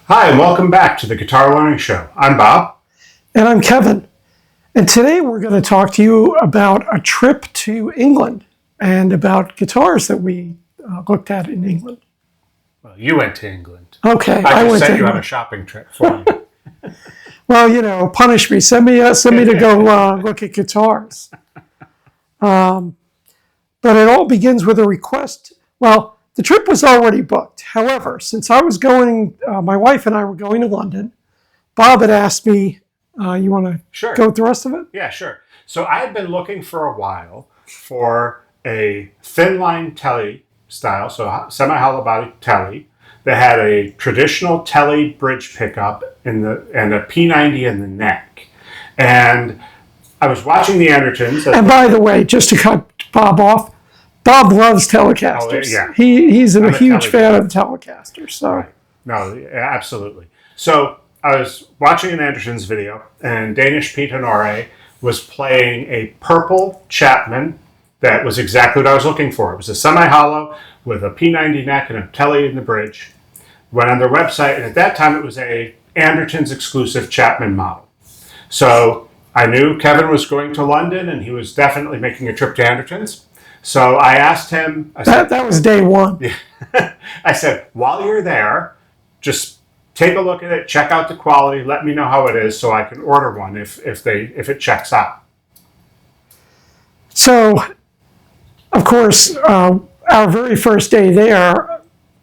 Hi, and welcome back to the Guitar Learning Show. I'm Bob. And I'm Kevin. And today we're going to talk to you about a trip to England and about guitars that we looked at in England. Well, you went to England. Okay, I just went sent to you on England. a shopping trip for you. Well, punish me. Send me to go look at guitars. But it all begins with a request. Well, the trip was already booked. However, since I was going, my wife and I were going to London, Bob had asked me, you want to go with the rest of it? Yeah, sure. So I had been looking for a while for a thin line telly style, so semi-hollow body telly, that had a traditional telly bridge pickup and a P90 in the neck. And I was watching the Andertons. And by the way, just to cut Bob off, Bob loves Telecasters. Oh, yeah. He's a huge fan of the Telecaster. So. Right. No, absolutely. So I was watching an Anderton's video, and Danish Pete was playing a purple Chapman that was exactly what I was looking for. It was a semi-hollow with a P90 neck and a telly in the bridge. Went on their website, and at that time it was a Anderton's exclusive Chapman model. So I knew Kevin was going to London, and he was definitely making a trip to Anderton's. So I asked him... That was day one. I said, while you're there, just take a look at it, check out the quality, let me know how it is so I can order one if it checks out. So, of course, our very first day there,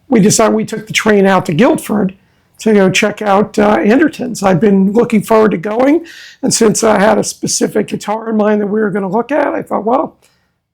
we took the train out to Guildford to go check out Anderton's. I'd been looking forward to going, and since I had a specific guitar in mind that we were going to look at, I thought, well,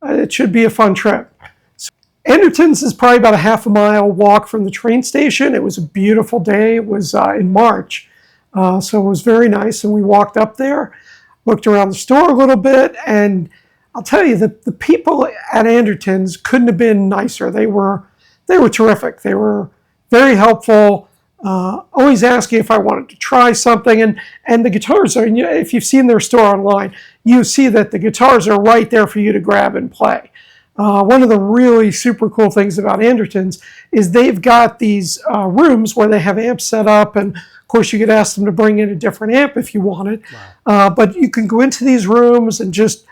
it should be a fun trip. So Anderton's is probably about a half a mile walk from the train station. It was a beautiful day. It was in March, so it was very nice. And we walked up there, looked around the store a little bit, and I'll tell you that the people at Anderton's couldn't have been nicer. They were terrific. They were very helpful. Always asking if I wanted to try something, and the guitars are. If you've seen their store online, you see that the guitars are right there for you to grab and play. One of the really super cool things about Anderton's is they've got these rooms where they have amps set up, and of course you could ask them to bring in a different amp if you wanted. Wow. But you can go into these rooms and just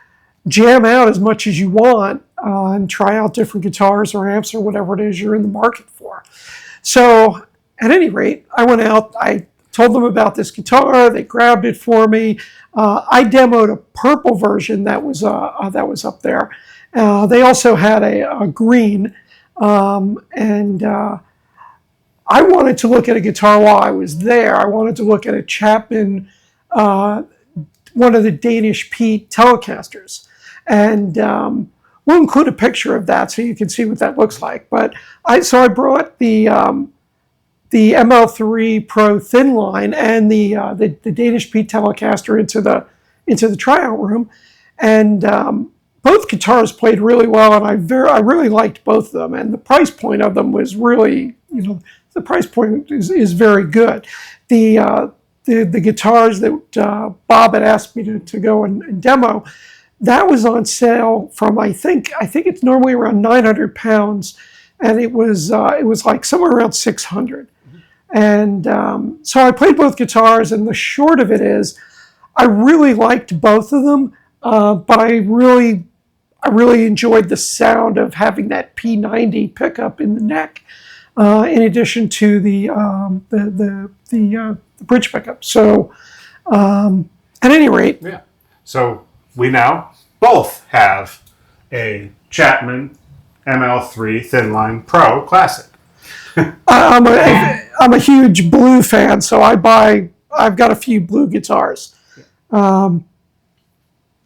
jam out as much as you want and try out different guitars or amps or whatever it is you're in the market for. So at any rate, I went out, I told them about this guitar, they grabbed it for me. I demoed a purple version that was up there. They also had a green, and I wanted to look at a guitar while I was there. I wanted to look at a Chapman, one of the Danish Pete Telecasters. And we'll include a picture of that so you can see what that looks like. But I brought the ML3 Pro thin line and the Danish Pete Telecaster into the tryout room, and both guitars played really well, and I really liked both of them, and the price point of them was really, the price point is very good. The guitars that Bob had asked me to go and demo, that was on sale from I think it's normally around £900, and it was like somewhere around 600. And so I played both guitars, and the short of it is, I really liked both of them, but I really enjoyed the sound of having that P90 pickup in the neck, in addition to the bridge pickup. So, at any rate, yeah. So we now both have a Chapman ML3 Thin Line Pro Classic. I'm a huge Blue fan, so I've got a few Blue guitars. So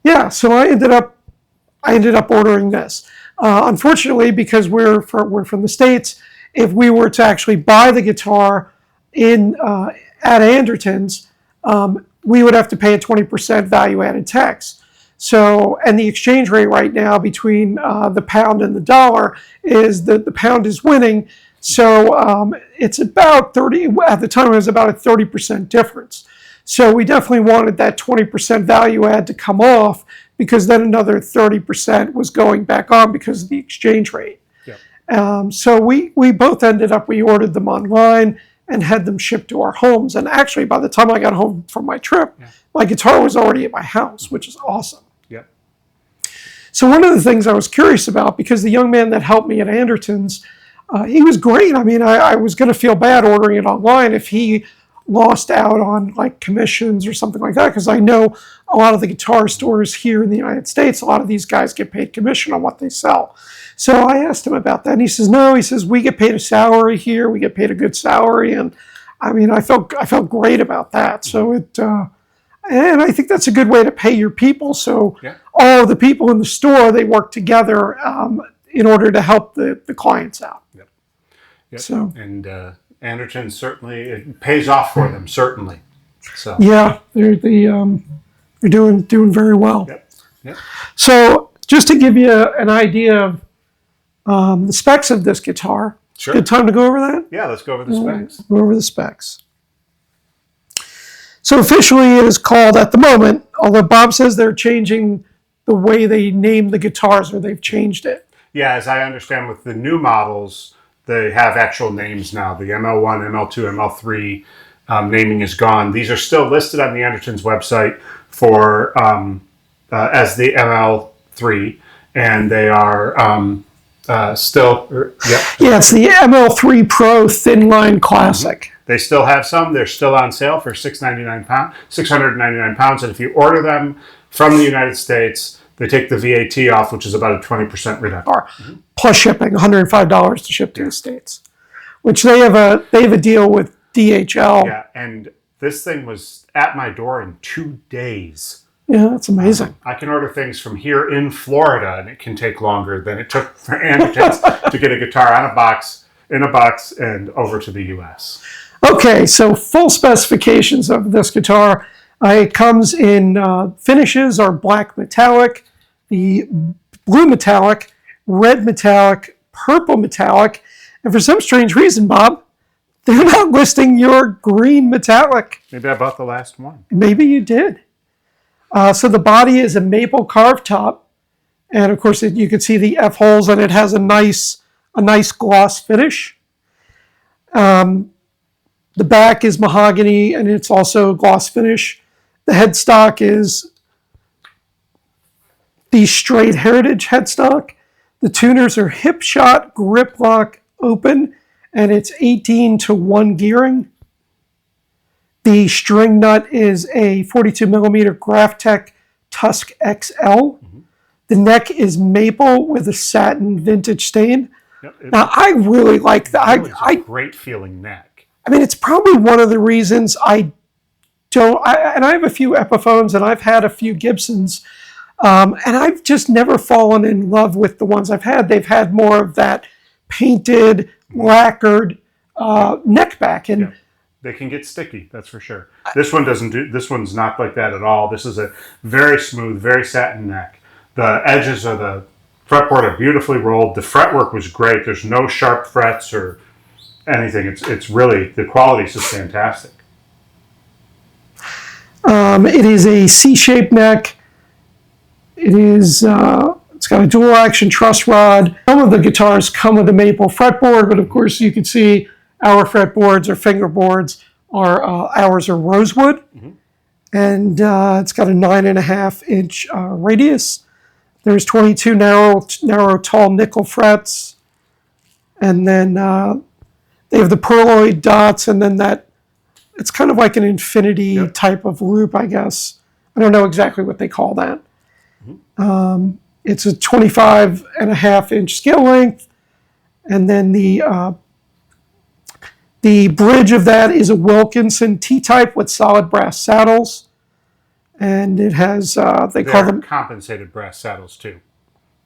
I ended up ordering this. Unfortunately, because we're from the States, if we were to actually buy the guitar at Anderton's, we would have to pay a 20% value-added tax. So, and the exchange rate right now between the pound and the dollar is that the pound is winning. So it's about 30, at the time it was about a 30% difference. So we definitely wanted that 20% value add to come off, because then another 30% was going back on because of the exchange rate. Yep. So we both ended up, we ordered them online, and had them shipped to our homes. And actually, by the time I got home from my trip, my guitar was already at my house, which is awesome. Yep. So one of the things I was curious about, because the young man that helped me at Anderton's, he was great. I mean, I was going to feel bad ordering it online if he lost out on like commissions or something like that, because I know a lot of the guitar stores here in the United States, a lot of these guys get paid commission on what they sell. So I asked him about that, and he says, no, he says, we get paid a salary here, we get paid a good salary, and I mean, I felt great about that. So and I think that's a good way to pay your people. So all the people in the store, they work together in order to help the clients out. Yep. Yep. So and Anderton certainly, it pays off for them, certainly. So yeah, they're doing very well. Yep. Yep. So just to give you an idea of the specs of this guitar, Sure. good time to go over that? Yeah, let's go over the specs. Go over the specs. So officially it is called at the moment, although Bob says they're changing the way they name the guitars, or they've changed it. Yeah, as I understand with the new models, they have actual names now. The ML1, ML2, ML3 naming is gone. These are still listed on the Anderton's website for as the ML3, and they are still. Yeah, it's the ML3 Pro Thin Line Classic. They still have some. They're still on sale for £699, and if you order them from the United States, they take the VAT off, which is about a 20% reduction. Plus shipping, $105 to ship to the States, which they have a deal with DHL. Yeah, and this thing was at my door in 2 days. Yeah, that's amazing. I can order things from here in Florida, and it can take longer than it took for Anderton's to get a guitar in a box, and over to the U.S. Okay, so full specifications of this guitar. It comes in finishes are black metallic, the blue metallic, red metallic, purple metallic, and for some strange reason, Bob, they're not listing your green metallic. Maybe I bought the last one. Maybe you did. So the body is a maple carved top, and of course you can see the F holes, and it has a nice gloss finish. The back is mahogany, and it's also gloss finish. The headstock is the straight heritage headstock. The tuners are hip shot, grip lock, open, and it's 18-to-1 gearing. The string nut is a 42 millimeter Graphtec Tusk XL. The neck is maple with a satin vintage stain. Yep, now, I really like that. It's a great feeling neck. I mean, it's probably one of the reasons I have a few Epiphones, and I've had a few Gibsons, and I've just never fallen in love with the ones I've had. They've had more of that painted, lacquered neck back, and they can get sticky, that's for sure. This one doesn't do. This one's not like that at all. This is a very smooth, very satin neck. The edges of the fretboard are beautifully rolled. The fretwork was great. There's no sharp frets or anything. It's really, the quality is just fantastic. It is a C-shaped neck. It's got a dual action truss rod. Some of the guitars come with a maple fretboard, but of course you can see our fretboards or fingerboards ours are rosewood, and it's got a 9.5-inch radius. There's 22 narrow tall nickel frets, and then they have the pearloid dots, and then it's kind of like an infinity type of loop, I guess. I don't know exactly what they call that. It's a 25.5-inch scale length, and then the bridge of that is a Wilkinson T-type with solid brass saddles, and it has they call them compensated brass saddles too.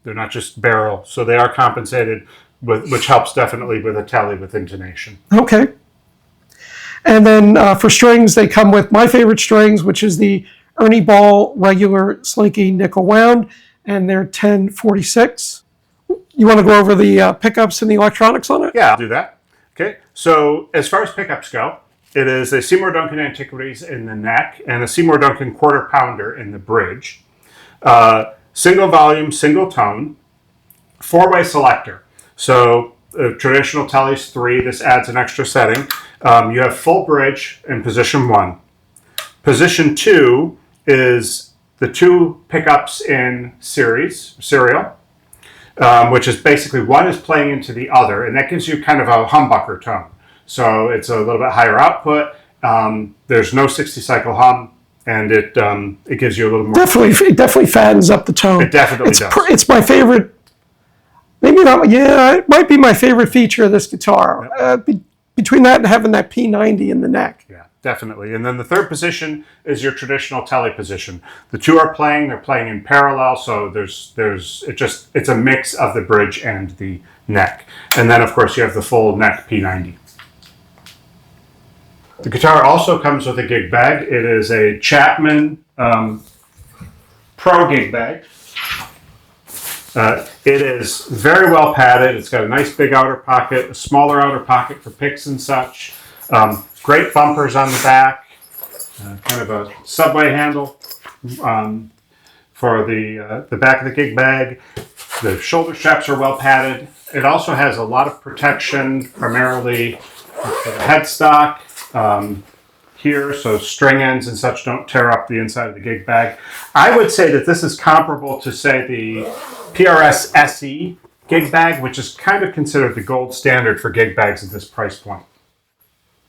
They're not just barrel, so they are compensated, which helps definitely with a telly with intonation. Okay. And then for strings, they come with my favorite strings, which is the Ernie Ball regular slinky nickel wound, and they're 1046. You want to go over the pickups and the electronics on it? Yeah, I'll do that. Okay, so as far as pickups go, it is a Seymour Duncan Antiquities in the neck and a Seymour Duncan quarter pounder in the bridge. Single volume, single tone, 4-way selector. So traditional Telly's 3. This adds an extra setting. You have full bridge in position 1. Position 2 is the 2 pickups in serial, which is basically one is playing into the other, and that gives you kind of a humbucker tone. So it's a little bit higher output. There's no 60 cycle hum, and it gives you a little more. It definitely fattens up the tone. It definitely does. It's my favorite. Maybe not. Yeah, it might be my favorite feature of this guitar. Yep. Between that and having that P90 in the neck. Yeah, definitely. And then the third position is your traditional Telly position. The 2 are playing. They're playing in parallel. So it's a mix of the bridge and the neck. And then of course you have the full neck P90. The guitar also comes with a gig bag. It is a Chapman Pro gig bag. It is very well padded. It's got a nice big outer pocket, a smaller outer pocket for picks and such. Great bumpers on the back. Kind of a subway handle for the back of the gig bag. The shoulder straps are well padded. It also has a lot of protection, primarily for the headstock. Here, so string ends and such don't tear up the inside of the gig bag. I would say that this is comparable to, say, the PRS SE gig bag, which is kind of considered the gold standard for gig bags at this price point.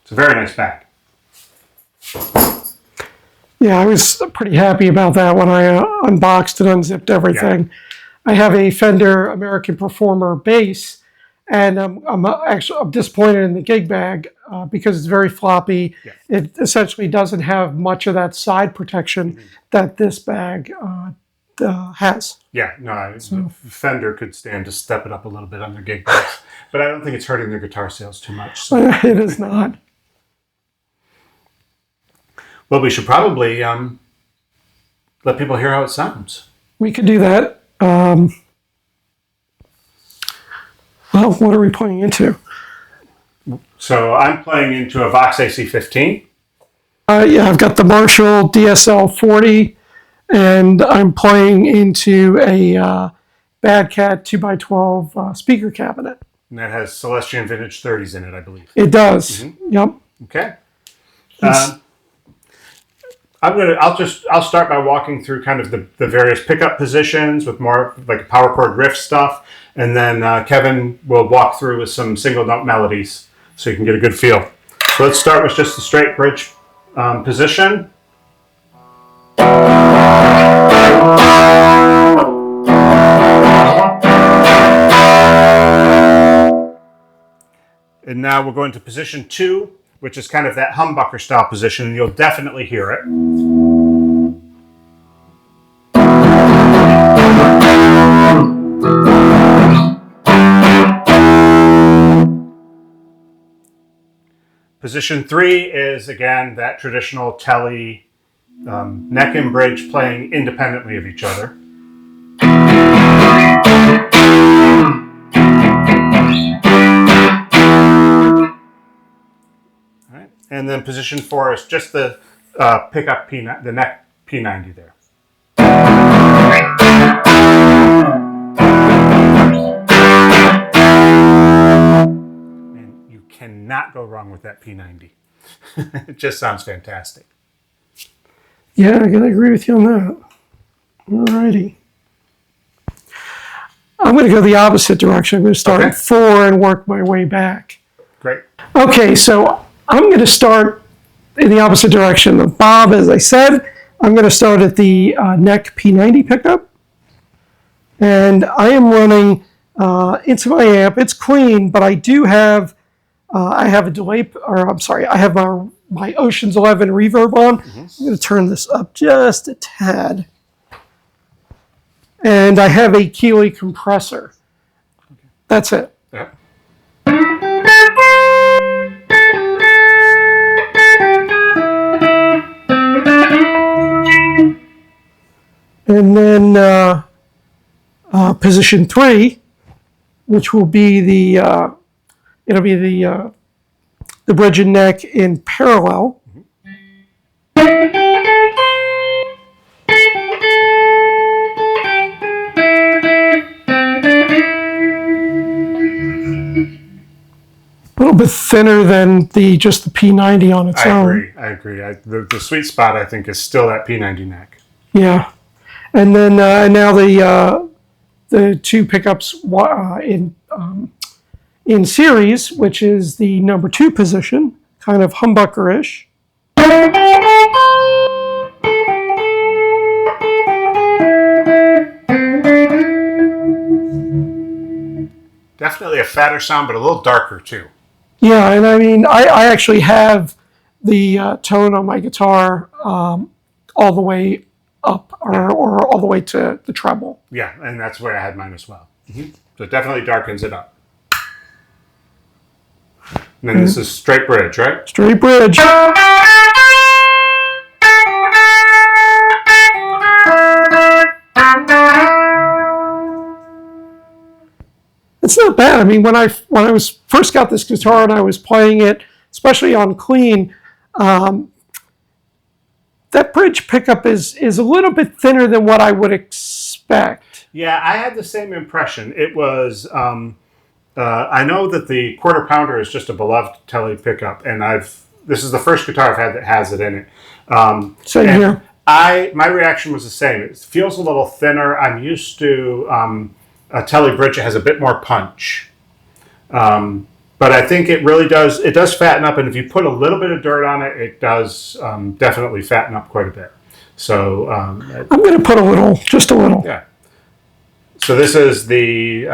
It's a very nice bag. Yeah, I was pretty happy about that when I unboxed and unzipped everything. Yeah. I have a Fender American Performer bass, and I'm disappointed in the gig bag because it's very floppy. Yeah. It essentially doesn't have much of that side protection that this bag has. Yeah, no, Fender could stand to step it up a little bit on their gig bags, but I don't think it's hurting their guitar sales too much. So. It is not. Well, we should probably let people hear how it sounds. We could do that. Well, what are we playing into? So I'm playing into a Vox AC15. Yeah, I've got the Marshall DSL 40, and I'm playing into a Bad Cat 2x12 speaker cabinet. And that has Celestion Vintage 30s in it, I believe. It does. Mm-hmm. Yep. Okay. I'll start by walking through kind of the various pickup positions with more like power chord riff stuff, and then Kevin will walk through with some single note melodies so you can get a good feel. So let's start with just the straight bridge position. And now we'll go into position 2, which is kind of that humbucker style position, and you'll definitely hear it. Position 3 is, again, that traditional Telly neck and bridge playing independently of each other. And then position 4 is just the pickup the neck P90 there. And you cannot go wrong with that P90. It just sounds fantastic. Yeah, I gotta agree with you on that. Alrighty. I'm gonna go the opposite direction. I'm gonna start at 4 and work my way back. Great. Okay, so I'm going to start in the opposite direction of Bob, as I said. I'm going to start at the neck P90 pickup. And I am running into my amp. It's clean, but I do have, I have a delay, or I'm sorry, I have my Ocean's 11 reverb on. Mm-hmm. I'm going to turn this up just a tad. And I have a Keeley compressor. Okay. That's it. Yeah. And then position 3, which will be the it'll be the bridge and neck in parallel. A little bit thinner than just the P90 on its own. I agree. The sweet spot, I think, is still that P90 neck. Yeah. And then now the two pickups in series, which is the number 2 position, kind of humbucker-ish. Definitely a fatter sound, but a little darker too. Yeah, and I mean, I actually have the tone on my guitar all the way up or all the way to the treble. Yeah, and that's where I had mine as well. Mm-hmm. So it definitely darkens it up. And then this is straight bridge, right? Straight bridge. It's not bad. I mean, when I first got this guitar and I was playing it, especially on clean, that bridge pickup is a little bit thinner than what I would expect. Yeah, I had the same impression. It was. I know that the quarter pounder is just a beloved tele pickup, and this is the first guitar I've had that has it in it. Same here. My reaction was the same. It feels a little thinner. I'm used to a tele bridge that has a bit more punch, but I think it really does. It does fatten up, and if you put a little bit of dirt on it, it does definitely fatten up quite a bit. So I'm going to put just a little. Yeah. So this is the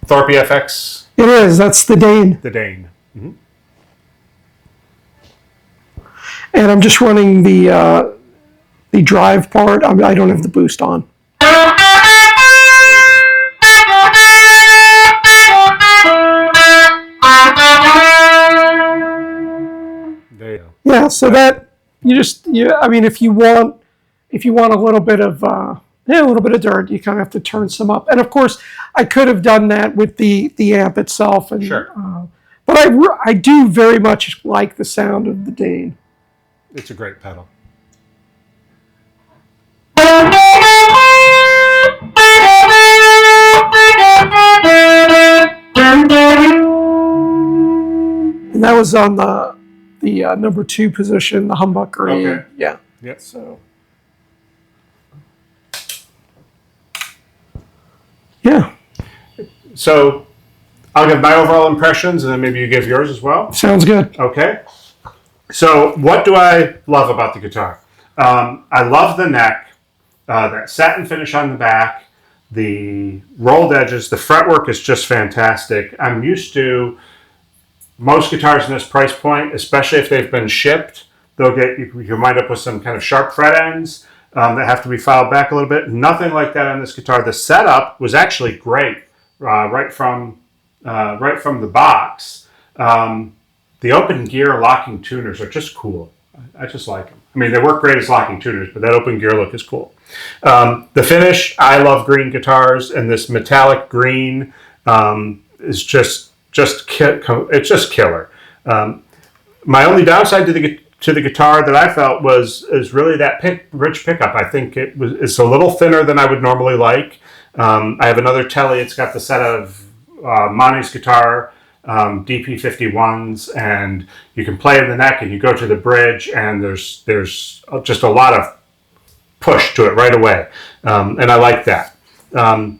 Thorpe FX. It is. That's the Dane. The Dane. Mm-hmm. And I'm just running the drive part. I don't have the boost on. There you go. Yeah. So that I mean, if you want a little bit of dirt, you kind of have to turn some up. And of course, I could have done that with the amp itself. And, sure. But I do very much like the sound of the Dane. It's a great pedal. And that was on the number 2 position, the humbucker. Okay. Yeah. Yep. So. Yeah. So I'll give my overall impressions, and then maybe you give yours as well. Sounds good. Okay. So what do I love about the guitar? I love the neck, that satin finish on the back, the rolled edges. The fretwork is just fantastic. I'm used to most guitars in this price point, especially if they've been shipped. You wind up with some kind of sharp fret ends that have to be filed back a little bit. Nothing like that on this guitar. The setup was actually great right from the box. The open gear locking tuners are just cool. I just like them. I mean, they work great as locking tuners, but that open gear look is cool. The finish, I love green guitars, and this metallic green is just killer. My only downside to the guitar that I felt is really that bridge pickup. I think it's a little thinner than I would normally like. I have another Tele. It's got the set of Monty's guitar DP51s, and you can play in the neck, and you go to the bridge, and there's just a lot of push to it right away, and I like that.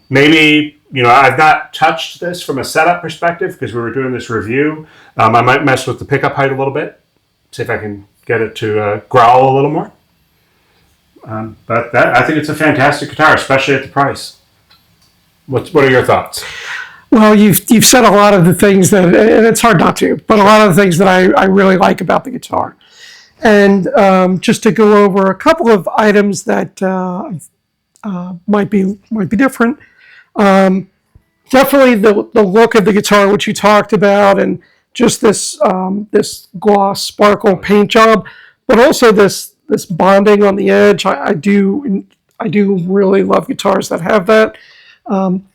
Maybe. I've not touched this from a setup perspective because we were doing this review. I might mess with the pickup height a little bit, see if I can get it to growl a little more. But I think it's a fantastic guitar, especially at the price. What are your thoughts? Well, you've said a lot of the things that, and it's hard not to, but a lot of the things that I really like about the guitar. And just to go over a couple of items that might be different. Definitely the look of the guitar, which you talked about, and just this gloss sparkle paint job, but also this bonding on the edge. I do really love guitars that have that. I'm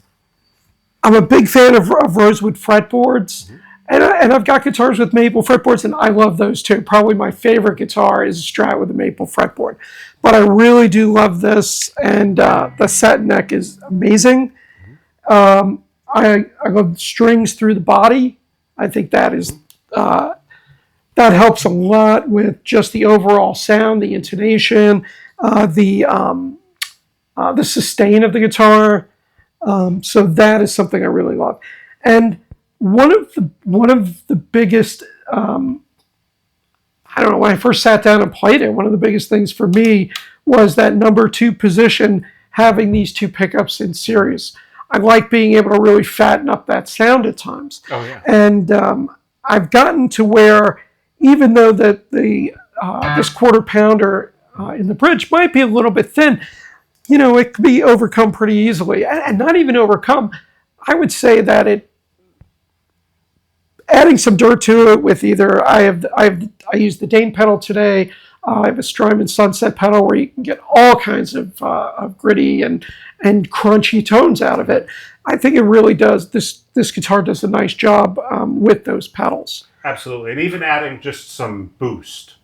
a big fan of rosewood fretboards, and I've got guitars with maple fretboards, and I love those too. Probably my favorite guitar is a Strat with a maple fretboard, but I really do love this, and the satin neck is amazing. I love the strings through the body. I think that is that helps a lot with just the overall sound, the intonation, the sustain of the guitar. So that is something I really love. And one of the biggest, I don't know, when I first sat down and played it, one of the biggest things for me was that number 2 position, having these 2 pickups in series. I like being able to really fatten up that sound at times. Oh yeah. And I've gotten to where, even though that this quarter pounder in the bridge might be a little bit thin, you know, it could be overcome pretty easily, and not even overcome. I would say that adding some dirt to it with either I use the Dane pedal today. I have a Strymon Sunset pedal where you can get all kinds of gritty and crunchy tones out of it. I think it really does. This guitar does a nice job with those pedals. Absolutely, and even adding just some boost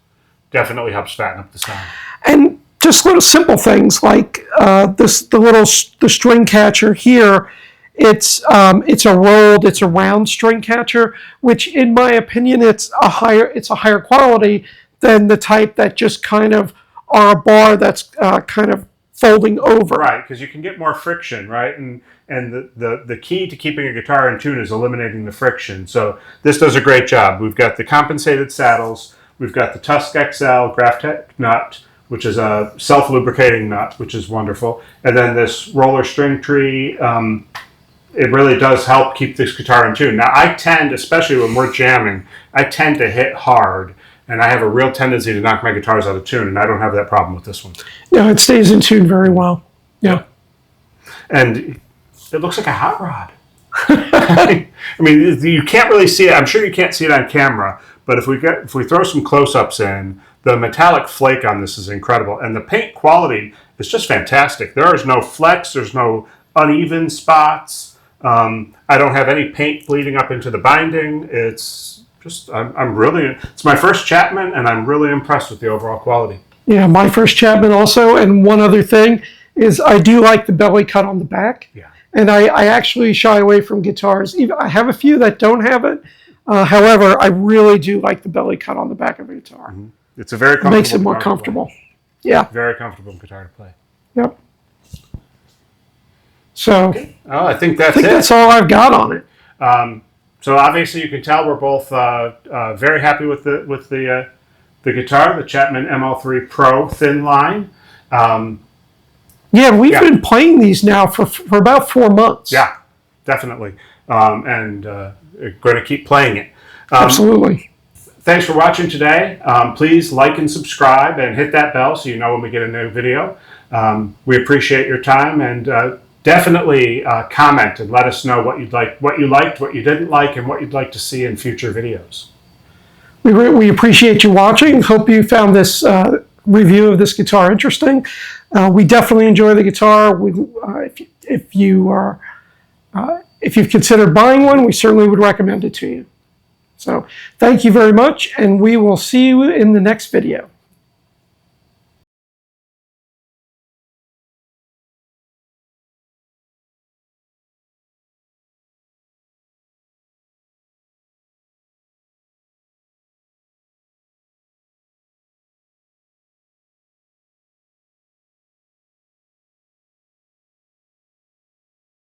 definitely helps fatten up the sound. And just little simple things like the string catcher here. It's a round string catcher, which in my opinion it's a higher quality than the type that just kind of are a bar that's kind of folding over. Right, because you can get more friction, right? And the key to keeping a guitar in tune is eliminating the friction. So this does a great job. We've got the compensated saddles. We've got the Tusk XL Graphtec nut, which is a self-lubricating nut, which is wonderful. And then this roller string tree, it really does help keep this guitar in tune. Now, I tend, especially when we're jamming, I tend to hit hard, and I have a real tendency to knock my guitars out of tune, and I don't have that problem with this one. No, it stays in tune very well. Yeah. And it looks like a hot rod. I mean, you can't really see it. I'm sure you can't see it on camera, but if we throw some close-ups in, the metallic flake on this is incredible, and the paint quality is just fantastic. There is no flecks. There's no uneven spots. I don't have any paint bleeding up into the binding. It's just, it's my first Chapman, and I'm really impressed with the overall quality. Yeah, my first Chapman also. And one other thing is I do like the belly cut on the back. Yeah. And I actually shy away from guitars. I have a few that don't have it. However, I really do like the belly cut on the back of a guitar. Mm-hmm. It's a very comfortable. It makes it more comfortable. Yeah. Very comfortable guitar to play. Yep. So Oh, I think that's that's all I've got on it. So obviously you can tell we're both very happy with the guitar, the Chapman ML3 Pro thin line. We've been playing these now for about 4 months. Yeah, definitely, and going to keep playing it. Absolutely. Thanks for watching today. Please like and subscribe and hit that bell so you know when we get a new video. We appreciate your time, and definitely comment and let us know what you liked, what you didn't like, and what you'd like to see in future videos. We appreciate you watching. Hope you found this review of this guitar interesting. We definitely enjoy the guitar. If you've considered buying one, we certainly would recommend it to you. So thank you very much, and we will see you in the next video.